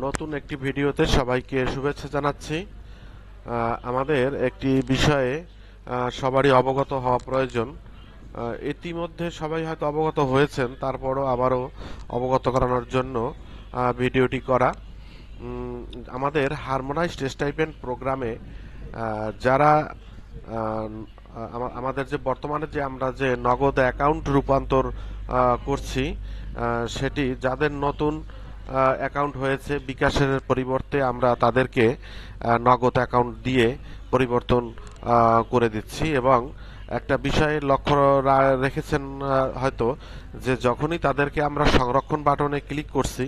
নতুন একটি ভিডিওতে সবাইকে শুভেচ্ছা জানাচ্ছি। আমাদের একটি বিষয়ে সবারই অবগত হওয়া প্রয়োজন। ইতিমধ্যে সবাই হয়তো অবগত হয়েছেন, তারপরও আবারও অবগত করানোর জন্য ভিডিওটি করা। আমাদের হারমোনাইজড স্টাইপেন্ড প্রোগ্রামে যারা আমাদের যে বর্তমানে যে আমরা যে নগদ অ্যাকাউন্ট রূপান্তর করছি, সেটি যাদের নতুন অ্যাকাউন্ট হয়েছে, বিকাশের পরিবর্তে আমরা তাদেরকে নগদ অ্যাকাউন্ট দিয়ে পরিবর্তন করে দিচ্ছি। এবং একটা বিষয়ে লক্ষ্য রেখেছেন হয়তো, যে যখনই তাদেরকে আমরা সংরক্ষণ বাটনে ক্লিক করছি,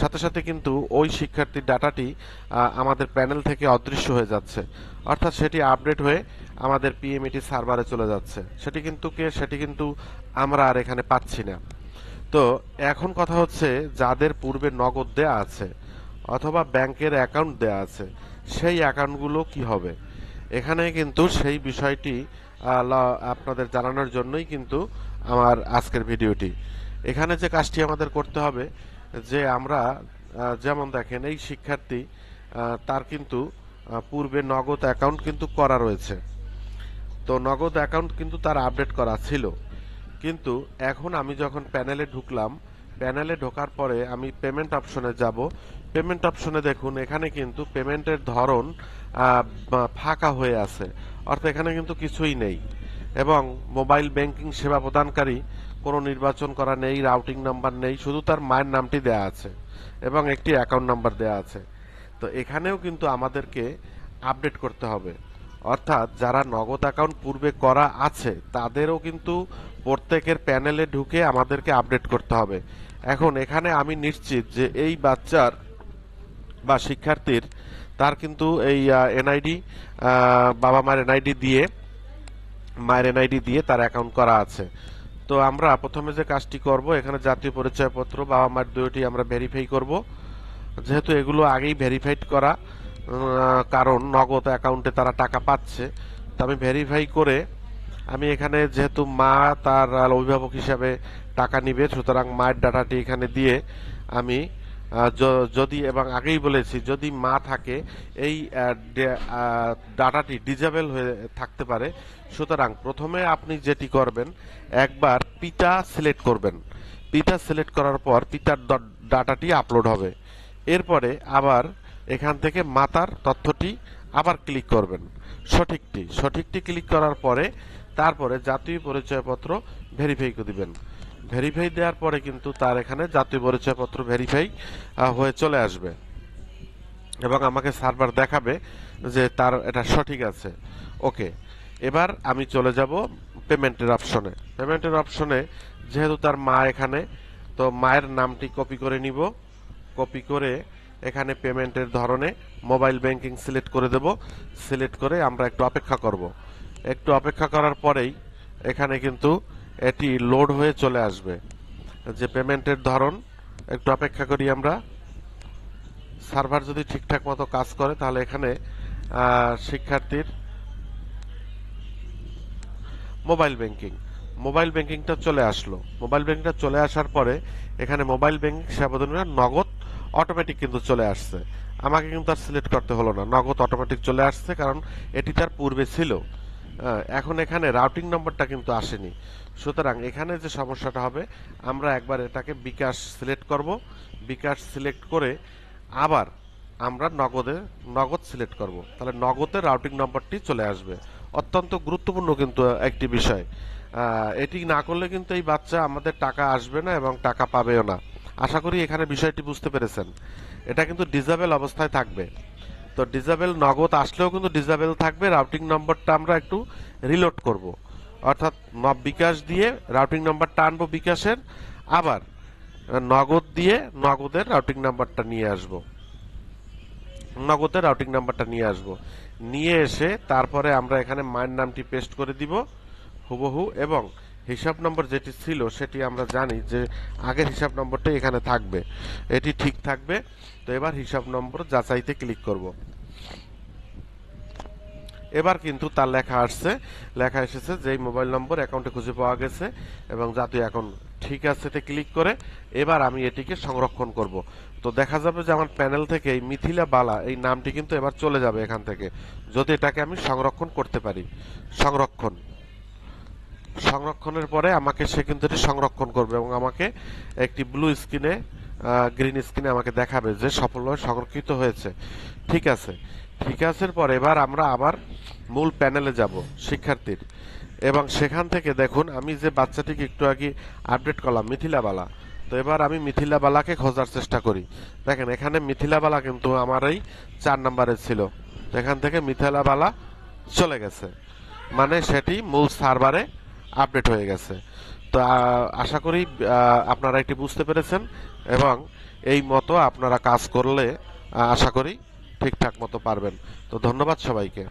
সাথে সাথে কিন্তু ওই শিক্ষার্থীর ডাটাটি আমাদের প্যানেল থেকে অদৃশ্য হয়ে যাচ্ছে, অর্থাৎ সেটি আপডেট হয়ে আমাদের পিএমইটি সার্ভারে চলে যাচ্ছে। সেটি কিন্তু আমরা আর এখানে পাচ্ছি না। তো এখন কথা হচ্ছে, যাদের পূর্বে নগদ দেয়া আছে অথবা ব্যাংকের অ্যাকাউন্ট দেয়া আছে, সেই অ্যাকাউন্টগুলো কি হবে? এখানে কিন্তু সেই বিষয়টি আপনাদের জানানোর জন্যই কিন্তু আমার আজকের ভিডিওটি। এখানে যে কাজটি আমাদের করতে হবে, যে আমরা যেমন দেখেন, এই শিক্ষার্থী তার কিন্তু পূর্বে নগদ অ্যাকাউন্ট কিন্তু করা রয়েছে। তো নগদ অ্যাকাউন্ট কিন্তু তার আপডেট করা ছিল, কিন্তু এখন আমি যখন প্যানেলে ঢুকলাম, প্যানেলে ঢোকার পরে আমি পেমেন্ট অপশনে যাব। পেমেন্ট অপশনে দেখুন, এখানে কিন্তু পেমেন্টের ধরন ফাঁকা হয়ে আছে, অর্থাৎ এখানে কিন্তু কিছুই নেই। এবং মোবাইল ব্যাংকিং সেবা প্রদানকারী কোনো নির্বাচন করা নেই, রাউটিং নাম্বার নেই, শুধু তার মায়ের নামটি দেয়া আছে এবং একটি অ্যাকাউন্ট নাম্বার দেয়া আছে। তো এখানেও কিন্তু আমাদেরকে আপডেট করতে হবে, অর্থাৎ যারা নগদ অ্যাকাউন্ট পূর্বে করা আছে তাদেরও কিন্তু প্রত্যেকের প্যানেলে ঢুকে আমাদেরকে আপডেট করতে হবে। এখন এখানে আমি নিশ্চিত যে এই বাচ্চার বা শিক্ষার্থীর, তার কিন্তু এই এনআইডি, বাবা মায়ের এনআইডি দিয়ে তার অ্যাকাউন্ট করা আছে। তো আমরা প্রথমে যে কাজটি করব, এখানে জাতীয় পরিচয়পত্র, বাবা মায়ের দুইটি আমরা ভেরিফাই করব, যেহেতু এগুলো আগেই ভেরিফাইড করা, কারণ নগদ অ্যাকাউন্টে তারা টাকা পাচ্ছে। তো আমি ভেরিফাই করে, আমি এখানে যেহেতু মা তার অভিভাবক হিসাবে টাকা নিবে, সুতরাং মায়ের ডাটাটি এখানে দিয়ে আমি যদি, এবং আগেই বলেছি, যদি মা থাকে, এই ডাটাটি ডিজেবল হয়ে থাকতে পারে। সুতরাং প্রথমে আপনি যেটি করবেন, একবার পিতা সিলেক্ট করবেন। পিতা সিলেক্ট করার পর পিতার ডাটাটি আপলোড হবে। এরপরে আবার এখান থেকে মাতার তথ্যটি আবার ক্লিক করবেন, সঠিকটি ক্লিক করার পরে তারপরে জাতীয় পরিচয়পত্র ভেরিফাই করে দিবেন। ভেরিফাই দেওয়ার পরে কিন্তু তার এখানে জাতীয় পরিচয়পত্র ভেরিফাই হয়ে চলে আসবে এবং আমাকে সার্ভার দেখাবে যে তার এটা সঠিক আছে। ওকে, এবার আমি চলে যাব পেমেন্টের অপশনে। যেহেতু তার মা এখানে, তো মায়ের নামটি কপি করে নিব। কপি করে এখানে পেমেন্টের ধরনে মোবাইল ব্যাংকিং সিলেক্ট করে দেব। সিলেক্ট করে আমরা একটু অপেক্ষা করব। একটু অপেক্ষা করার পরেই এখানে কিন্তু এটি লোড হয়ে চলে আসবে যে পেমেন্টের ধরন। একটু অপেক্ষা করি আমরা। সার্ভার যদি ঠিকঠাক মতো কাজ করে, তাহলে এখানে শিক্ষার্থীর মোবাইল ব্যাংকিংটা চলে আসলো। মোবাইল ব্যাংকিংটা চলে আসার পরে এখানে মোবাইল ব্যাংকিং সেবা প্রদানের নগদ অটোমেটিক কিন্তু চলে আসছে। আমাকে কিন্তু আর সিলেক্ট করতে হলো না, নগদ অটোমেটিক চলে আসছে, কারণ এটি তার পূর্বে ছিল। এখন এখানে রাউটিং নম্বরটা কিন্তু আসেনি। সুতরাং এখানে যে সমস্যাটা হবে, আমরা একবার এটাকে বিকাশ সিলেক্ট করব। বিকাশ সিলেক্ট করে আবার আমরা নগদ সিলেক্ট করব, তাহলে নগদের রাউটিং নম্বরটি চলে আসবে। অত্যন্ত গুরুত্বপূর্ণ কিন্তু একটি বিষয়। এটি না করলে কিন্তু এই বাচ্চা আমাদের টাকা আসবে না এবং টাকা পাবেও না। আশা করি এখানে বিষয়টি বুঝতে পেরেছেন। এটা কিন্তু ডিসেবল অবস্থায় থাকবে। তো ডিসেবল নগদ আসলেও কিন্তু ডিসেবল থাকবে। রাউটিং নম্বরটা আমরা একটু রিলোড করব, অর্থাৎ বিকাশ দিয়ে রাউটিং নম্বরটা আনবো বিকাশের, আবার নগদ দিয়ে নগদের রাউটিং নাম্বারটা নিয়ে আসব। নিয়ে এসে তারপরে আমরা এখানে মায়ের নামটি পেস্ট করে দিব হুবহু, এবং হিসাব নম্বর যেটি ছিল সেটি আমরা জানি যে আগের হিসাব নম্বরটাই এখানে থাকবে, এটি ঠিক থাকবে। তো এবার হিসাব নম্বর যাচাইতে ক্লিক করব। এবার কিন্তু তার লেখা আসছে, লেখা এসেছে যে এই মোবাইল নম্বর অ্যাকাউন্টে খুঁজে পাওয়া গেছে এবং জাতীয় অ্যাকাউন্ট ঠিক আছে তে ক্লিক করে এবার আমি এটিকে সংরক্ষণ করব। তো দেখা যাবে যে আমার প্যানেল থেকে এই মিথিলা বালা এই নামটি কিন্তু এবার চলে যাবে এখান থেকে, যদি এটাকে আমি সংরক্ষণ করতে পারি। সংরক্ষণ, সংরক্ষণের পরে আমাকে সে কিন্তু এটি সংরক্ষণ করবে এবং আমাকে একটি ব্লু স্ক্রিনে, গ্রিন স্ক্রিনে আমাকে দেখাবে যে সফলভাবে সংরক্ষিত হয়েছে। ঠিক আছে, ঠিক আছে পর এবার আমরা আবার মূল প্যানেলে যাব শিক্ষার্থীর, এবং সেখান থেকে দেখুন আমি যে বাচ্চাটিকে একটু আগে আপডেট করলাম মিথিলা বালা, তো এবার আমি মিথিলা বালাকে খোঁজার চেষ্টা করি। দেখেন এখানে মিথিলা বালা কিন্তু আমার এই 4 নম্বরে ছিল, এখান থেকে মিথিলা বালা চলে গেছে, মানে সেটি মূল সার্ভারে আপডেট হয়ে গেছে। তো আশা করি আপনারা এটি বুঝতে পেরেছেন এবং এই মতো আপনারা কাজ করলে আশা করি ঠিকঠাক মতো পারবেন। তো ধন্যবাদ সবাইকে।